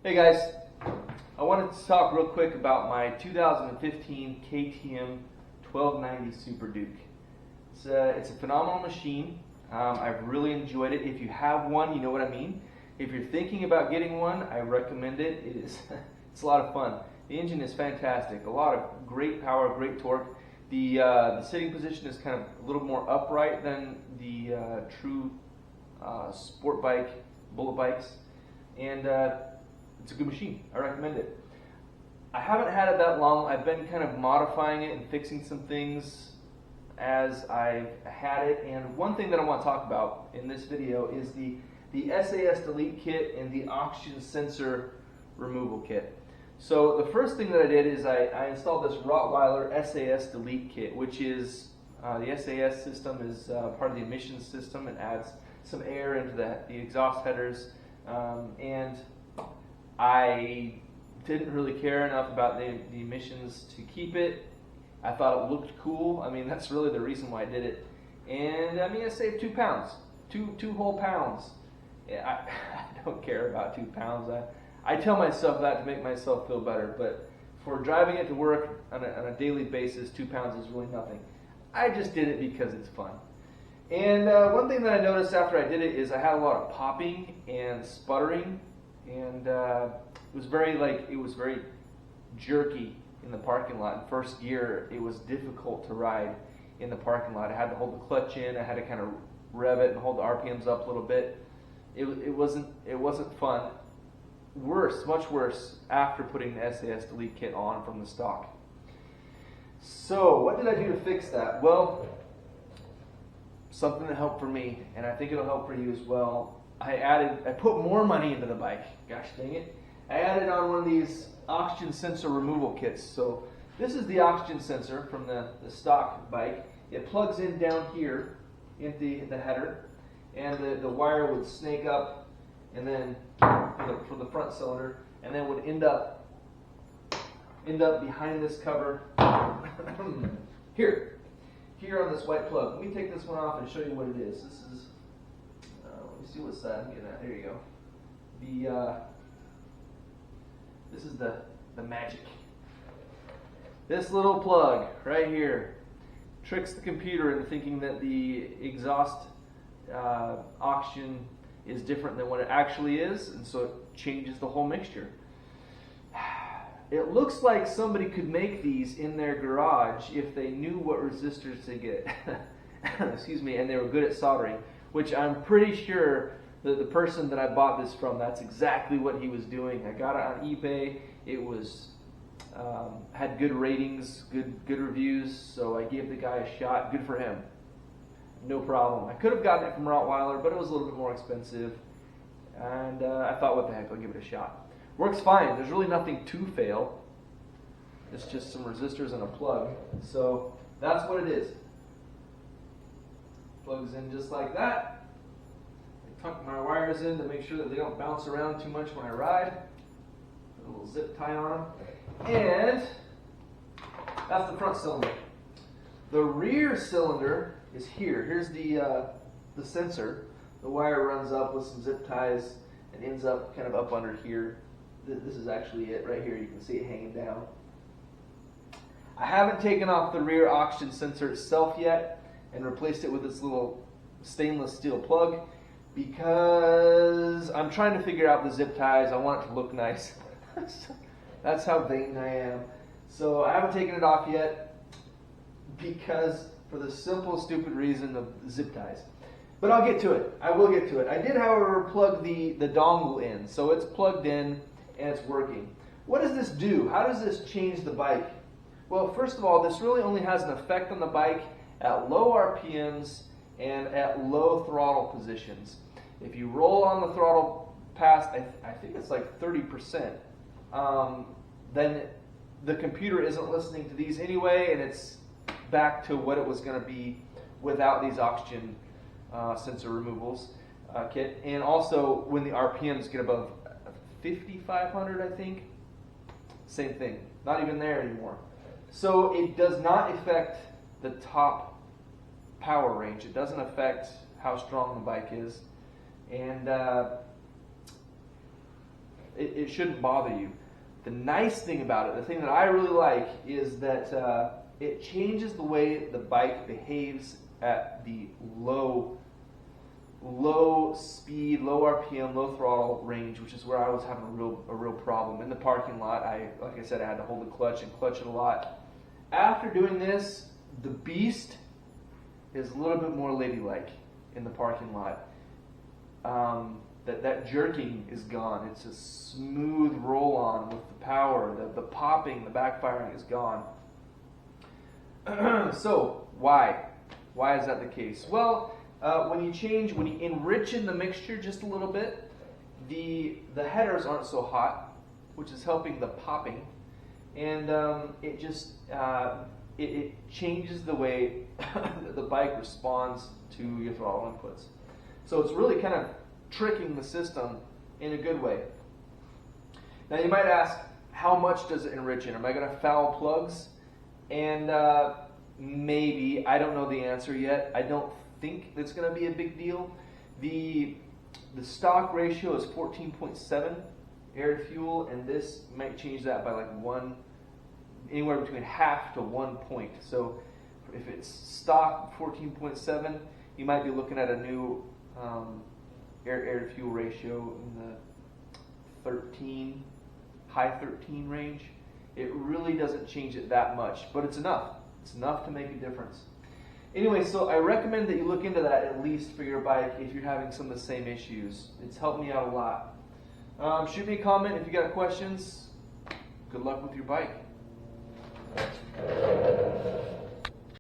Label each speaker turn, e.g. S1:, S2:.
S1: Hey guys, I wanted to talk real quick about my 2015 KTM 1290 Superduke. It's a phenomenal machine. I've really enjoyed it. If you have one, you know what I mean. If you're thinking about getting one, I recommend it. It's a lot of fun. The engine is fantastic. A lot of great power, great torque. The sitting position is kind of a little more upright than the true sport bike, bullet bikes, and it's a good machine. I recommend it. I haven't had it that long. I've been kind of modifying it and fixing some things as I've had it. And one thing that I want to talk about in this video is the Sas Delete Kit and the oxygen sensor removal kit. So the first thing that I did is I installed this ROTTWEILER Sas Delete Kit, which is the SAS system is part of the emissions system. It adds some air into the exhaust headers, and I didn't really care enough about the emissions to keep it. I thought it looked cool. I mean, that's really the reason why I did it. And I mean, I saved 2 pounds, two whole pounds. Yeah, I don't care about 2 pounds. I tell myself that to make myself feel better, but for driving it to work on a daily basis, 2 pounds is really nothing. I just did it because it's fun. And one thing that I noticed after I did it is I had a lot of popping and sputtering, and it was very jerky in the parking lot. In first gear, it was difficult to ride in the parking lot. I had to hold the clutch in. I had to kind of rev it and hold the RPMs up a little bit. It wasn't fun. Worse, much worse, after putting the Sas Delete Kit on from the stock. So what did I do to fix that? Well, something that helped for me, and I think it'll help for you as well. I put more money into the bike. Gosh dang it. I added on one of these oxygen sensor removal kits. So this is the oxygen sensor from the stock bike. It plugs in down here into the header, and the wire would snake up, and then for the front cylinder, and then would end up behind this cover here on this white plug. Let me take this one off and show you what it is. This is let me see what side I'm getting at. There you go. This is the magic. This little plug right here tricks the computer into thinking that the exhaust oxygen is different than what it actually is, and so it changes the whole mixture. It looks like somebody could make these in their garage if they knew what resistors to get. Excuse me, and they were good at soldering, which I'm pretty sure that the person that I bought this from, that's exactly what he was doing. I got it on eBay. It was had good ratings, good reviews, so I gave the guy a shot. Good for him. No problem. I could have gotten it from ROTTWEILER, but it was a little bit more expensive, and I thought, what the heck, I'll give it a shot. Works fine. There's really nothing to fail. It's just some resistors and a plug. So that's what it is. Plugs in just like that. I tuck my wires in to make sure that they don't bounce around too much when I ride. Put a little zip tie on them. And that's the front cylinder. The rear cylinder is here. Here's the sensor. The wire runs up with some zip ties and ends up kind of up under here. This is actually it right here. You can see it hanging down. I haven't taken off the rear oxygen sensor itself yet and replaced it with this little stainless steel plug because I'm trying to figure out the zip ties. I want it to look nice. That's how vain I am. So I haven't taken it off yet because for the simple, stupid reason of zip ties. But I'll get to it. I will get to it. I did, however, plug the dongle in. So it's plugged in and it's working. What does this do? How does this change the bike? Well, first of all, this really only has an effect on the bike at low RPMs and at low throttle positions. If you roll on the throttle past, I think it's like 30%, then the computer isn't listening to these anyway, and it's back to what it was going to be without these oxygen sensor removals kit. And also, when the RPMs get above 5,500, I think, same thing. Not even there anymore. So it does not affect the top power range. It doesn't affect how strong the bike is. And it shouldn't bother you. The nice thing about it, the thing that I really like, is that it changes the way the bike behaves at the low speed, low RPM, low throttle range, which is where I was having a real problem. In the parking lot, like I said, I had to hold the clutch and clutch it a lot. After doing this, the beast is a little bit more ladylike in the parking lot. That jerking is gone. It's a smooth roll on with the power, the popping, the backfiring is gone. So why is that the case? Well, when you enrich in the mixture just a little bit, the headers aren't so hot, which is helping the popping, and it just it changes the way the bike responds to your throttle inputs. So it's really kind of tricking the system in a good way. Now you might ask, how much does it enrich in? Am I going to foul plugs? And maybe, I don't know the answer yet. I don't think it's going to be a big deal. The stock ratio is 14.7 air to fuel, and this might change that by like anywhere between half to 1 point. So if it's stock 14.7, you might be looking at a new air to fuel ratio in the high 13 range. It really doesn't change it that much, but it's enough. It's enough to make a difference. Anyway, so I recommend that you look into that at least for your bike if you're having some of the same issues. It's helped me out a lot. Shoot me a comment if you got questions. Good luck with your bike.